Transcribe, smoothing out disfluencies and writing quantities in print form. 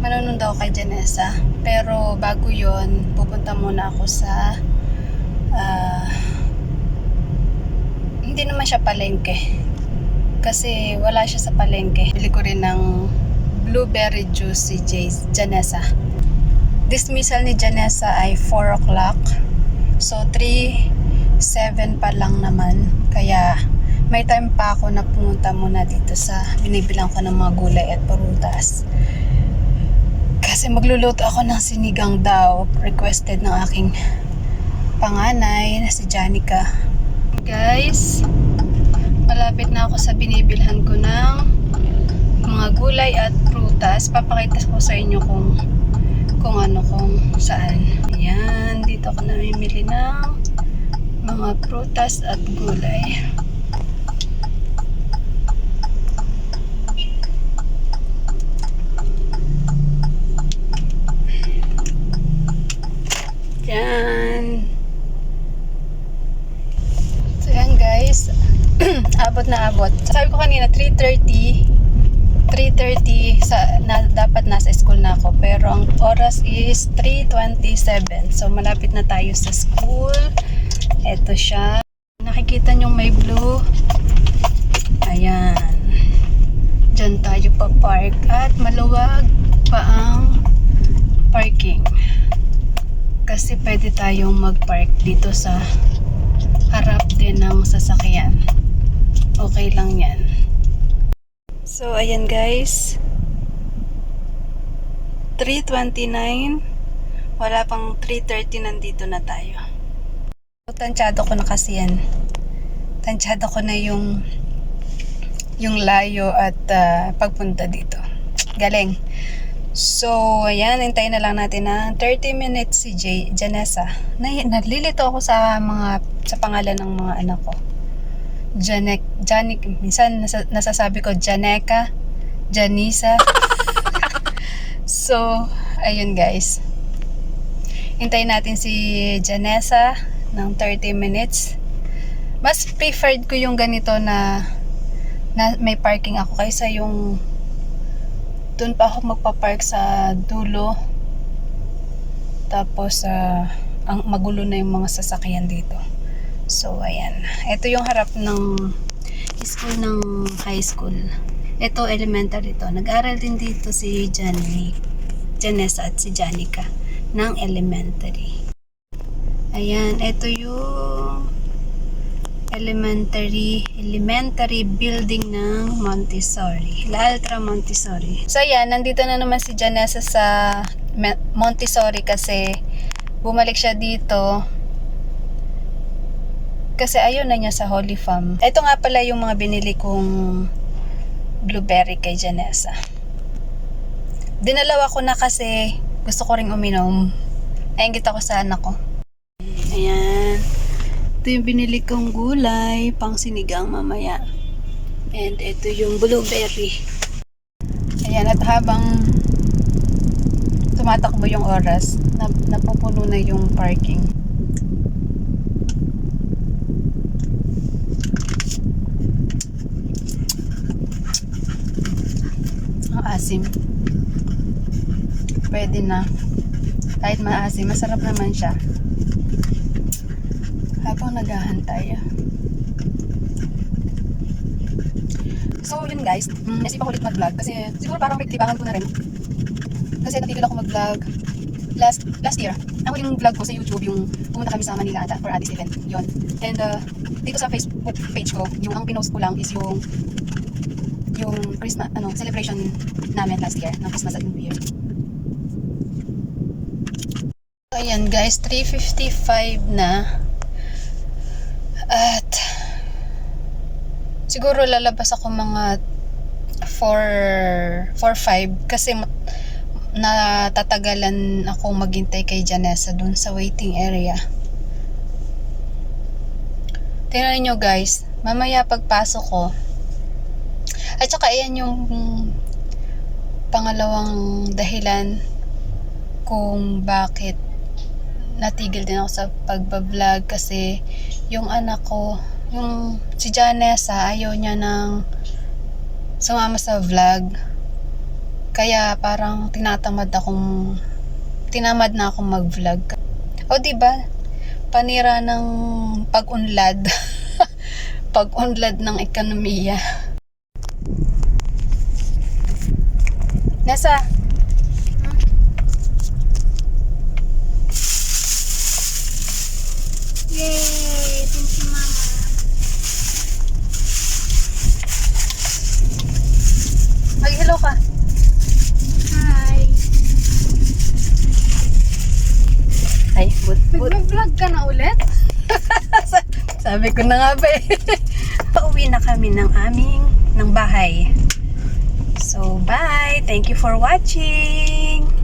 Manonood ako kay Janessa. Pero bago yon, pupunta muna ako sa hindi naman siya palengke. Kasi wala siya sa palengke. Bili ko rin ng blueberry juice si Janessa. Dismissal ni Janessa ay 4 o'clock. So 3:07 pa lang naman. Kaya may time pa ako na pumunta muna dito sa binibilang ko ng mga gulay at prutas. Kasi magluluto ako ng sinigang daw. Requested ng aking panganay na si Janica. Guys, malapit na ako sa binibilhan ko ng mga gulay at prutas. Papakita ko sa inyo kung saan. Ayan, dito ako namimili ng mga prutas at gulay. Yan. So yan guys. Abot na abot. Sabi ko kanina 3:30 dapat nasa school na ako. Pero ang oras is 3:27. So malapit na tayo sa school. Ito siya. Nakikita nyo may blue. Ayan. Diyan tayo pa park. At maluwag pa ang parking. Kasi pwede tayong mag-park dito sa harap din ng sasakyan. Okay lang yan. So, ayan guys. 3:29. Wala pang 3:30, nandito na tayo. Tansyado ko na kasi yan. Tansyado ko na yung layo at pagpunta dito. Galing. So, ayan, hintayin na lang natin na 30 minutes si Janessa. Nalilito ako sa pangalan ng mga anak ko. Minsan nasasabi ko Janeca, Janisa. So, ayun guys. Hintayin natin si Janessa ng 30 minutes. Mas preferred ko yung ganito na may parking ako kaysa yung doon pa ako magpa-park sa dulo. Tapos ang magulo na yung mga sasakyan dito. So ayan. Ito yung harap ng school ng high school. Ito elementary to. Nag-aral din dito si Janessa at si Janica ng elementary. Ayan, ito yung elementary building ng Montessori. La Altra Montessori. So yan, nandito na naman si Janessa sa Montessori kasi bumalik siya dito kasi ayaw na niya sa Holy Farm. Ito nga pala yung mga binili kong blueberry kay Janessa. Dinalawa ko na kasi gusto ko ring uminom. Nainggit ako sa anak ko. Ayan. Ito yung binili kong gulay pang sinigang mamaya. And ito yung blueberry. Ayan, at habang tumatakbo yung oras, napupuno na yung parking. Ang asim. Pwede na. Kahit maasim, masarap naman siya. Habang naghahantay. So yun guys, naisipan ko ulit mag-vlog kasi siguro parang pagtibangan ko na rin. Kasi natigil ako mag-vlog last year. Ang huling vlog ko sa YouTube yung pumunta kami sa Manila for Addis event. Yun. And dito sa Facebook page ko, yung ang pinost ko lang is yung Christmas celebration namin last year ng Christmas at New Year. So ayan guys, 3:55 na. At siguro lalabas ako mga 4:05 kasi natatagalan ako maghintay kay Janessa dun sa waiting area. Tingnan niyo guys, mamaya pagpasok ko. At saka ayan yung pangalawang dahilan kung bakit natigil din ako sa pagbablog kasi yung anak ko, yung si Janessa, ayaw niya nang sumama sa vlog Kaya parang tinamad na akong mag-vlog. O diba, panira ng pag-unlad. Pag-unlad ng ekonomiya. Nasa? Yay! Thank you, Mama. Mag-hello ka. Hi. Ay, but. Mag-vlog ka na ulit? Sabi ko na nga ba eh. Pauwi na kami ng bahay. So, bye! Thank you for watching!